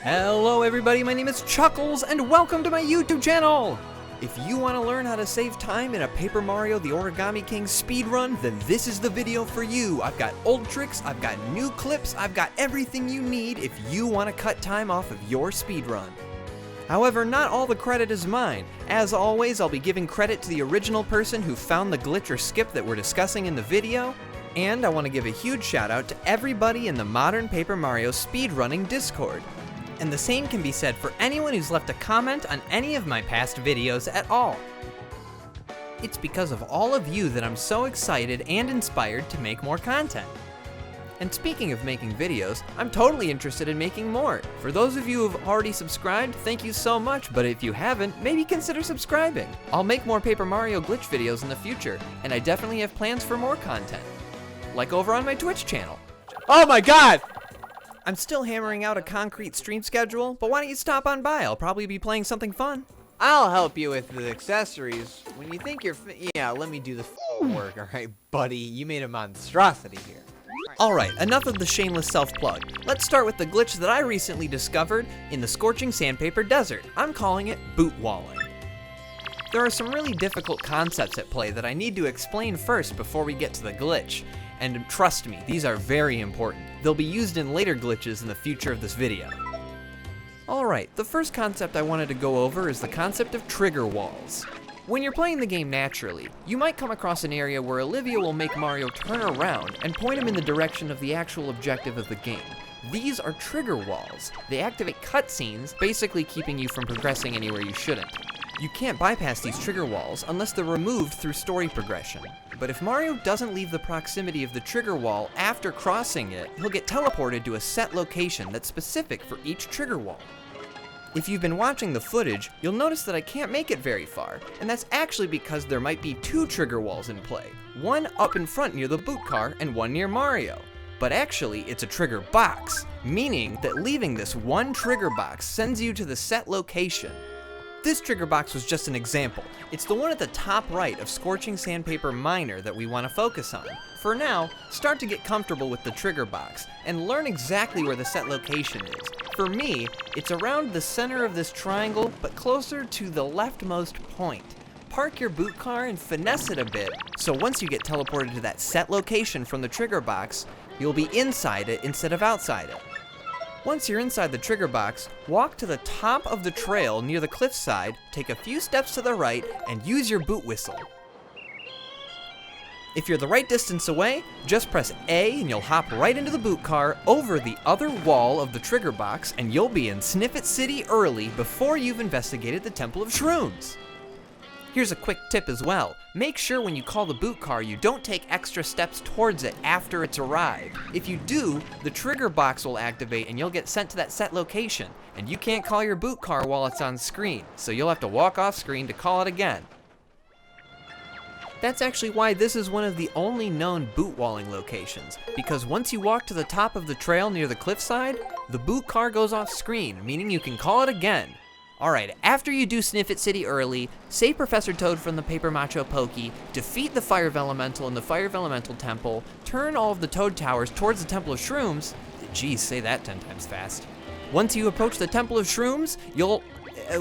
Hello everybody, my name is Chuckles and welcome to my YouTube channel! If you want to learn how to save time in a Paper Mario the Origami King speedrun, then this is the video for you. I've got old tricks, I've got new clips, I've got everything you need if you want to cut time off of your speedrun. However, not all the credit is mine. As always, I'll be giving credit to the original person who found the glitch or skip that we're discussing in the video, and I want to give a huge shout out to everybody in the Modern Paper Mario Speedrunning Discord. And the same can be said for anyone who's left a comment on any of my past videos at all. It's because of all of you that I'm so excited and inspired to make more content. And speaking of making videos, I'm totally interested in making more. For those of you who've already subscribed, thank you so much, but if you haven't, maybe consider subscribing. I'll make more Paper Mario glitch videos in the future, and I definitely have plans for more content. Like over on my Twitch channel. Oh my god! I'm still hammering out a concrete stream schedule, but why don't you stop on by? I'll probably be playing something fun. I'll help you with the accessories. When you think you're yeah, let me do the work, alright, buddy? You made a monstrosity here. Alright, enough of the shameless self-plug. Let's start with the glitch that I recently discovered in the scorching sandpaper desert. I'm calling it boot walling. There are some really difficult concepts at play that I need to explain first before we get to the glitch. And trust me, these are very important. They'll be used in later glitches in the future of this video. Alright, the first concept I wanted to go over is the concept of trigger walls. When you're playing the game naturally, you might come across an area where Olivia will make Mario turn around and point him in the direction of the actual objective of the game. These are trigger walls. They activate cutscenes, basically keeping you from progressing anywhere you shouldn't. You can't bypass these trigger walls unless they're removed through story progression. But if Mario doesn't leave the proximity of the trigger wall after crossing it, he'll get teleported to a set location that's specific for each trigger wall. If you've been watching the footage, you'll notice that I can't make it very far, and that's actually because there might be two trigger walls in play, one up in front near the boot car and one near Mario. But actually, it's a trigger box, meaning that leaving this one trigger box sends you to the set location. This trigger box was just an example. It's the one at the top right of Scorching Sandpaper Minor that we want to focus on. For now, start to get comfortable with the trigger box and learn exactly where the set location is. For me, it's around the center of this triangle, but closer to the leftmost point. Park your boot car and finesse it a bit, so once you get teleported to that set location from the trigger box, you'll be inside it instead of outside it. Once you're inside the trigger box, walk to the top of the trail near the cliffside, take a few steps to the right, and use your boot whistle. If you're the right distance away, just press A and you'll hop right into the boot car over the other wall of the trigger box, and you'll be in Sniffit City early before you've investigated the Temple of Shrooms. Here's a quick tip as well. Make sure when you call the boot car you don't take extra steps towards it after it's arrived. If you do, the trigger box will activate and you'll get sent to that set location, and you can't call your boot car while it's on screen, so you'll have to walk off screen to call it again. That's actually why this is one of the only known boot walling locations, because once you walk to the top of the trail near the cliffside, the boot car goes off screen, meaning you can call it again. Alright, after you do Sniffit City early, save Professor Toad from the Paper Macho Pokey, defeat the Fire Elemental in the Fire Elemental Temple, turn all of the Toad Towers towards the Temple of Shrooms. Geez, say that 10 times fast. Once you approach the Temple of Shrooms, you'll...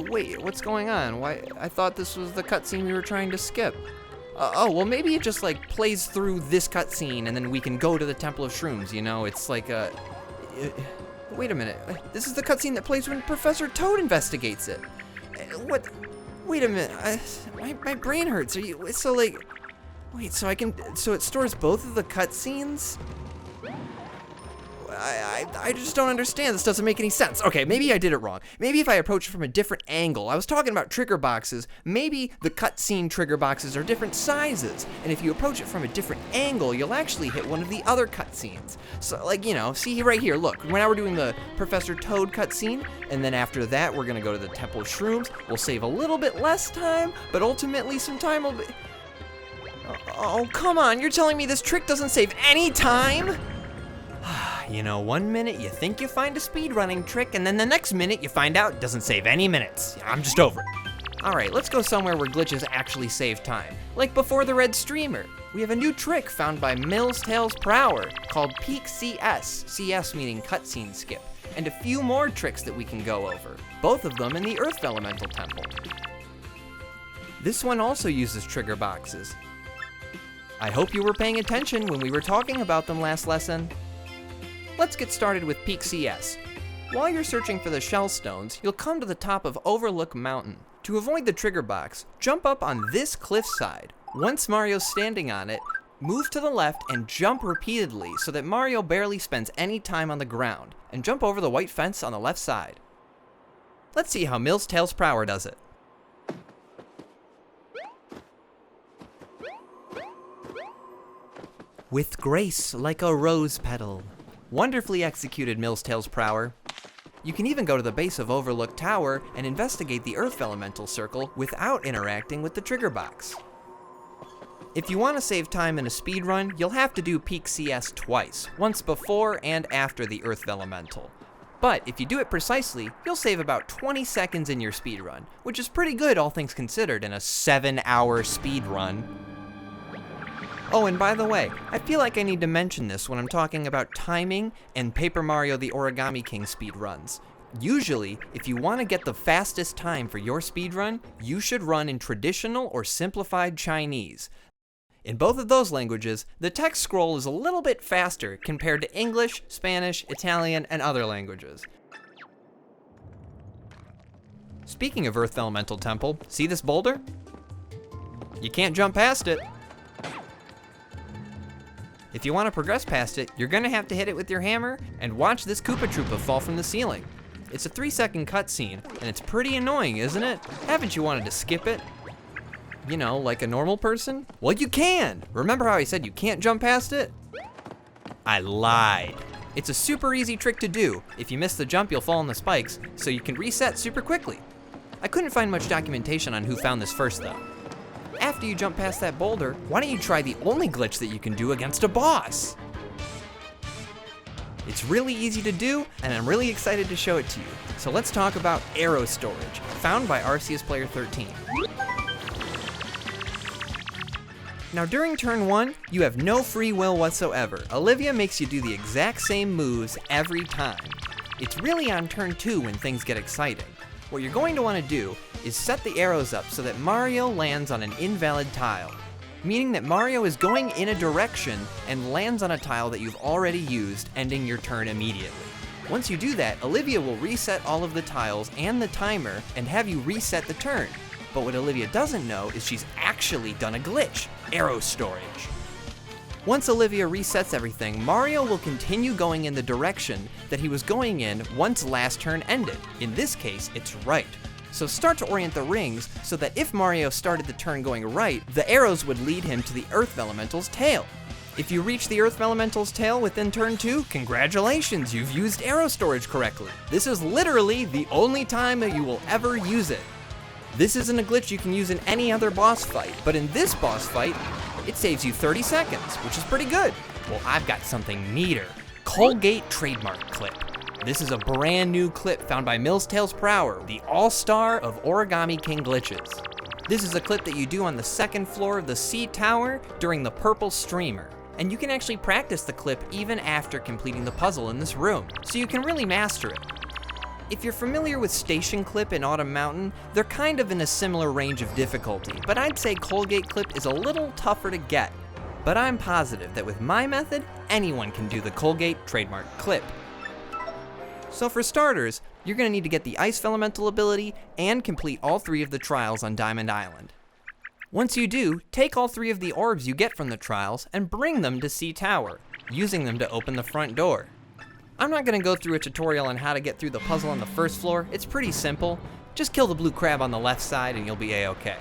wait, what's going on? Why? I thought this was the cutscene we were trying to skip. Oh, well maybe it just like plays through this cutscene and then we can go to the Temple of Shrooms, you know? It's like a... Wait a minute, this is the cutscene that plays when Professor Toad investigates it. What? Wait a minute, my brain hurts. Are you, so like, wait, so it stores both of the cutscenes? I just don't understand, this doesn't make any sense. Okay, maybe I did it wrong. Maybe if I approach it from a different angle. I was talking about trigger boxes. Maybe the cutscene trigger boxes are different sizes, and if you approach it from a different angle, you'll actually hit one of the other cutscenes. So like, you know, see right here, look, now we're doing the Professor Toad cutscene, and then after that, we're gonna go to the Temple of Shrooms. We'll save a little bit less time, but ultimately some time will be... Oh, come on, you're telling me this trick doesn't save any time? You know, one minute you think you find a speedrunning trick, and then the next minute you find out it doesn't save any minutes. I'm just over it. Alright, let's go somewhere where glitches actually save time. Like before the red streamer. We have a new trick found by Tails Prower called PeakCS, CS meaning cutscene skip, and a few more tricks that we can go over, both of them in the Earth Elemental Temple. This one also uses trigger boxes. I hope you were paying attention when we were talking about them last lesson. Let's get started with PeakCS. While you're searching for the shell stones, you'll come to the top of Overlook Mountain. To avoid the trigger box, jump up on this cliffside. Once Mario's standing on it, move to the left and jump repeatedly so that Mario barely spends any time on the ground, and jump over the white fence on the left side. Let's see how Tails Prower does it. With grace like a rose petal. Wonderfully executed, Tails Prower. You can even go to the base of Overlook Tower and investigate the Earth Elemental Circle without interacting with the trigger box. If you want to save time in a speedrun, you'll have to do PeakCS twice, once before and after the Earth Elemental. But if you do it precisely, you'll save about 20 seconds in your speedrun, which is pretty good all things considered in a 7-hour speedrun. Oh, and by the way, I feel like I need to mention this when I'm talking about timing and Paper Mario the Origami King speedruns. Usually, if you want to get the fastest time for your speedrun, you should run in traditional or simplified Chinese. In both of those languages, the text scroll is a little bit faster compared to English, Spanish, Italian, and other languages. Speaking of Earth Elemental Temple, see this boulder? You can't jump past it. If you want to progress past it, you're gonna have to hit it with your hammer and watch this Koopa Troopa fall from the ceiling. It's a 3-second cutscene, and it's pretty annoying, isn't it? Haven't you wanted to skip it? You know, like a normal person? Well, you can! Remember how I said you can't jump past it? I lied. It's a super easy trick to do. If you miss the jump, you'll fall on the spikes, so you can reset super quickly. I couldn't find much documentation on who found this first, though. After you jump past that boulder, why don't you try the only glitch that you can do against a boss? It's really easy to do, and I'm really excited to show it to you. So let's talk about arrow storage, found by Arceus Player 13. Now during turn 1, you have no free will whatsoever. Olivia makes you do the exact same moves every time. It's really on turn 2 when things get exciting. What you're going to want to do is set the arrows up so that Mario lands on an invalid tile, meaning that Mario is going in a direction and lands on a tile that you've already used, ending your turn immediately. Once you do that, Olivia will reset all of the tiles and the timer and have you reset the turn. But what Olivia doesn't know is she's actually done a glitch, arrow storage. Once Olivia resets everything, Mario will continue going in the direction that he was going in once last turn ended. In this case, it's right. So start to orient the rings so that if Mario started the turn going right, the arrows would lead him to the Earth Elemental's tail. If you reach the Earth Elemental's tail within turn 2, congratulations, you've used arrow storage correctly. This is literally the only time that you will ever use it. This isn't a glitch you can use in any other boss fight, but in this boss fight, it saves you 30 seconds, which is pretty good. Well, I've got something neater. Colgate Trademark Clip. This is a brand new clip found by Tails Prower, the all-star of Origami King glitches. This is a clip that you do on the 2nd floor of the C Tower during the purple streamer. And you can actually practice the clip even after completing the puzzle in this room, so you can really master it. If you're familiar with Station Clip and Autumn Mountain, they're kind of in a similar range of difficulty, but I'd say Colgate Clip is a little tougher to get. But I'm positive that with my method, anyone can do the Colgate Trademark Clip. So for starters, you're going to need to get the Ice Elemental ability and complete all 3 of the trials on Diamond Island. Once you do, take all 3 of the orbs you get from the trials and bring them to C Tower, using them to open the front door. I'm not going to go through a tutorial on how to get through the puzzle on the 1st floor, it's pretty simple. Just kill the blue crab on the left side and you'll be a-okay.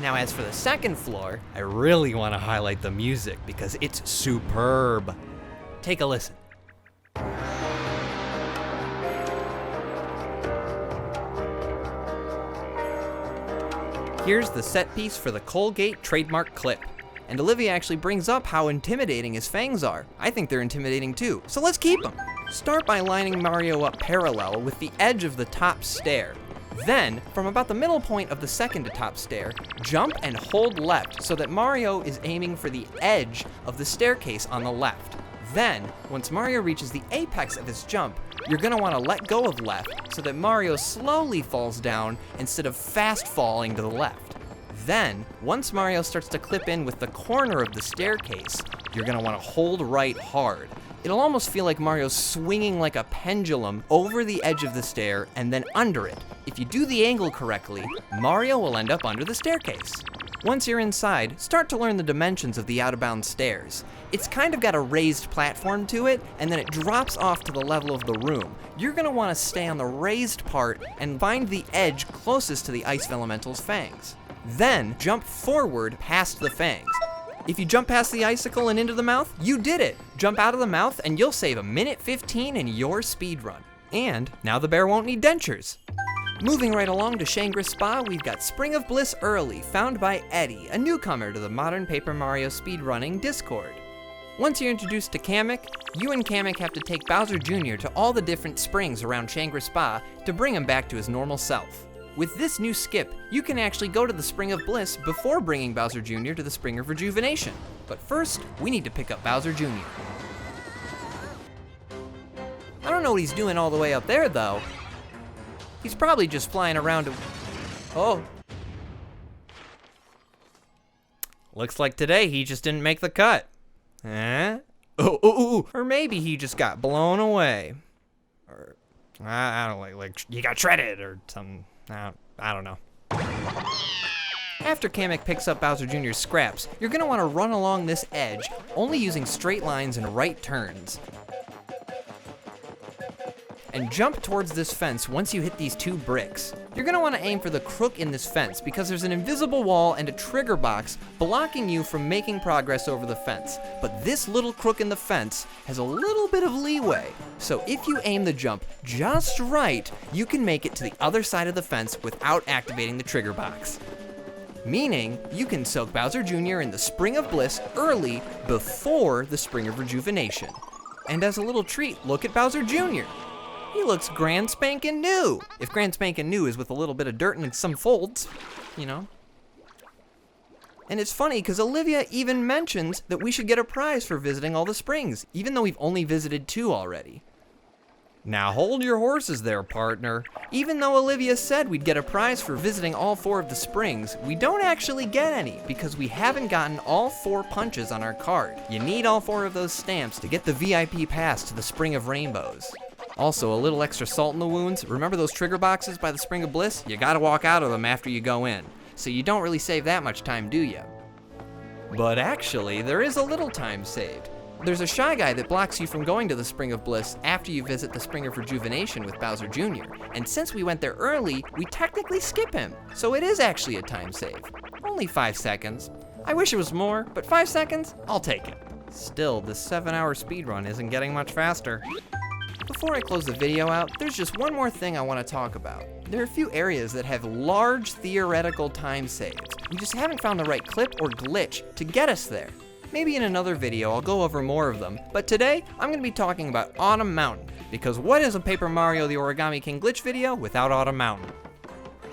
Now as for the 2nd floor, I really want to highlight the music because it's superb. Take a listen. Here's the set piece for the Colgate Trademark Clip. And Olivia actually brings up how intimidating his fangs are. I think they're intimidating too, so let's keep them. Start by lining Mario up parallel with the edge of the top stair. Then, from about the middle point of the second to top stair, jump and hold left so that Mario is aiming for the edge of the staircase on the left. Then, once Mario reaches the apex of his jump, you're gonna wanna let go of left so that Mario slowly falls down instead of fast falling to the left. Then, once Mario starts to clip in with the corner of the staircase, you're gonna wanna hold right hard. It'll almost feel like Mario's swinging like a pendulum over the edge of the stair and then under it. If you do the angle correctly, Mario will end up under the staircase. Once you're inside, start to learn the dimensions of the out-of-bounds stairs. It's kind of got a raised platform to it, and then it drops off to the level of the room. You're gonna wanna stay on the raised part and find the edge closest to the Ice Elemental's fangs. Then, jump forward past the fangs. If you jump past the icicle and into the mouth, you did it! Jump out of the mouth and you'll save 1:15 in your speedrun. And now the bear won't need dentures. Moving right along to Shangri Spa, we've got Spring of Bliss Early, found by Eddie, a newcomer to the modern Paper Mario speedrunning Discord. Once you're introduced to Kamek, you and Kamek have to take Bowser Jr. to all the different springs around Shangri Spa to bring him back to his normal self. With this new skip, you can actually go to the Spring of Bliss before bringing Bowser Jr. to the Spring of Rejuvenation. But first, we need to pick up Bowser Jr. I don't know what he's doing all the way up there, though. He's probably just flying around to... Oh. Looks like today he just didn't make the cut. Eh? Oh. Or maybe he just got blown away. Or, I don't know, like he got shredded or something. I don't know. After Kamek picks up Bowser Jr.'s scraps, you're gonna wanna run along this edge, only using straight lines and right turns. And jump towards this fence once you hit these 2 bricks. You're gonna wanna aim for the crook in this fence because there's an invisible wall and a trigger box blocking you from making progress over the fence. But this little crook in the fence has a little bit of leeway. So if you aim the jump just right, you can make it to the other side of the fence without activating the trigger box. Meaning, you can soak Bowser Jr. in the Spring of Bliss early before the Spring of Rejuvenation. And as a little treat, look at Bowser Jr. He looks grand spankin' new. If grand spankin' new is with a little bit of dirt and some folds, you know. And it's funny because Olivia even mentions that we should get a prize for visiting all the springs, even though we've only visited 2 already. Now hold your horses there, partner. Even though Olivia said we'd get a prize for visiting all 4 of the springs, we don't actually get any because we haven't gotten all 4 punches on our card. You need all 4 of those stamps to get the VIP pass to the Spring of Rainbows. Also, a little extra salt in the wounds. Remember those trigger boxes by the Spring of Bliss? You gotta walk out of them after you go in. So you don't really save that much time, do you? But actually, there is a little time saved. There's a Shy Guy that blocks you from going to the Spring of Bliss after you visit the Spring of Rejuvenation with Bowser Jr. And since we went there early, we technically skip him. So it is actually a time save. Only 5 seconds. I wish it was more, but 5 seconds? I'll take it. Still, this 7-hour speedrun isn't getting much faster. Before I close the video out, there's just one more thing I want to talk about. There are a few areas that have large theoretical time saves. We just haven't found the right clip or glitch to get us there. Maybe in another video I'll go over more of them, but today I'm going to be talking about Autumn Mountain, because what is a Paper Mario the Origami King glitch video without Autumn Mountain?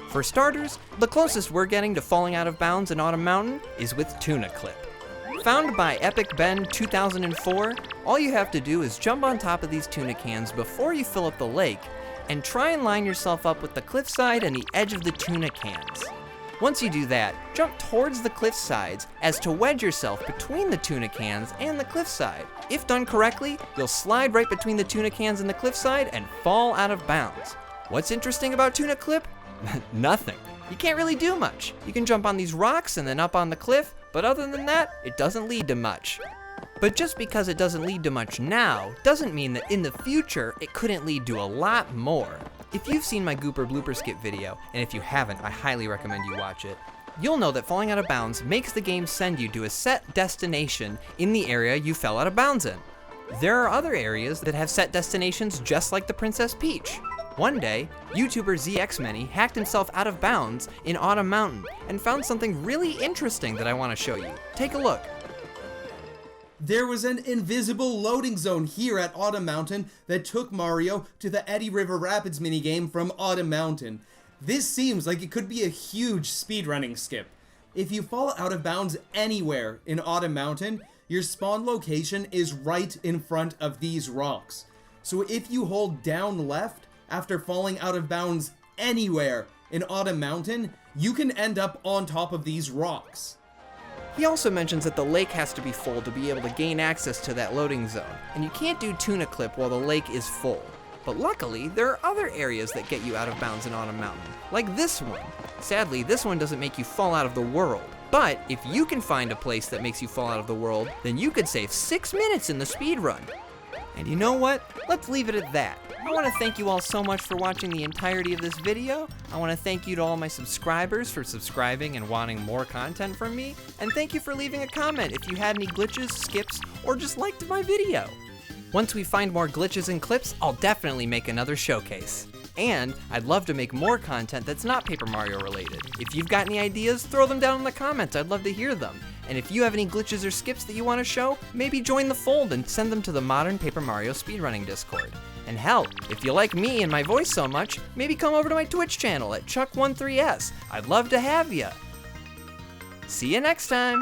For starters, the closest we're getting to falling out of bounds in Autumn Mountain is with Tuna Clip. Found by Epic Ben 2004, all you have to do is jump on top of these tuna cans before you fill up the lake, and try and line yourself up with the cliffside and the edge of the tuna cans. Once you do that, jump towards the cliff sides as to wedge yourself between the tuna cans and the cliffside. If done correctly, you'll slide right between the tuna cans and the cliffside and fall out of bounds. What's interesting about Tuna Clip? Nothing. You can't really do much. You can jump on these rocks and then up on the cliff, but other than that, it doesn't lead to much. But just because it doesn't lead to much now, doesn't mean that in the future, it couldn't lead to a lot more. If you've seen my Gooper Blooper Skip video, and if you haven't, I highly recommend you watch it, you'll know that falling out of bounds makes the game send you to a set destination in the area you fell out of bounds in. There are other areas that have set destinations just like the Princess Peach. One day, YouTuber ZXMany hacked himself out of bounds in Autumn Mountain and found something really interesting that I want to show you. Take a look. There was an invisible loading zone here at Autumn Mountain that took Mario to the Eddy River Rapids minigame from Autumn Mountain. This seems like it could be a huge speedrunning skip. If you fall out of bounds anywhere in Autumn Mountain, your spawn location is right in front of these rocks. So if you hold down left after falling out of bounds anywhere in Autumn Mountain, you can end up on top of these rocks. He also mentions that the lake has to be full to be able to gain access to that loading zone, and you can't do Tuna Clip while the lake is full. But luckily, there are other areas that get you out of bounds in Autumn Mountain, like this one. Sadly, this one doesn't make you fall out of the world. But if you can find a place that makes you fall out of the world, then you could save 6 minutes in the speedrun. And you know what? Let's leave it at that. I want to thank you all so much for watching the entirety of this video. I want to thank you to all my subscribers for subscribing and wanting more content from me. And thank you for leaving a comment if you had any glitches, skips, or just liked my video. Once we find more glitches and clips, I'll definitely make another showcase. And I'd love to make more content that's not Paper Mario related. If you've got any ideas, throw them down in the comments. I'd love to hear them. And if you have any glitches or skips that you want to show, maybe join the fold and send them to the Modern Paper Mario Speedrunning Discord. And hell, if you like me and my voice so much, maybe come over to my Twitch channel at Chuck13S. I'd love to have ya. See you next time.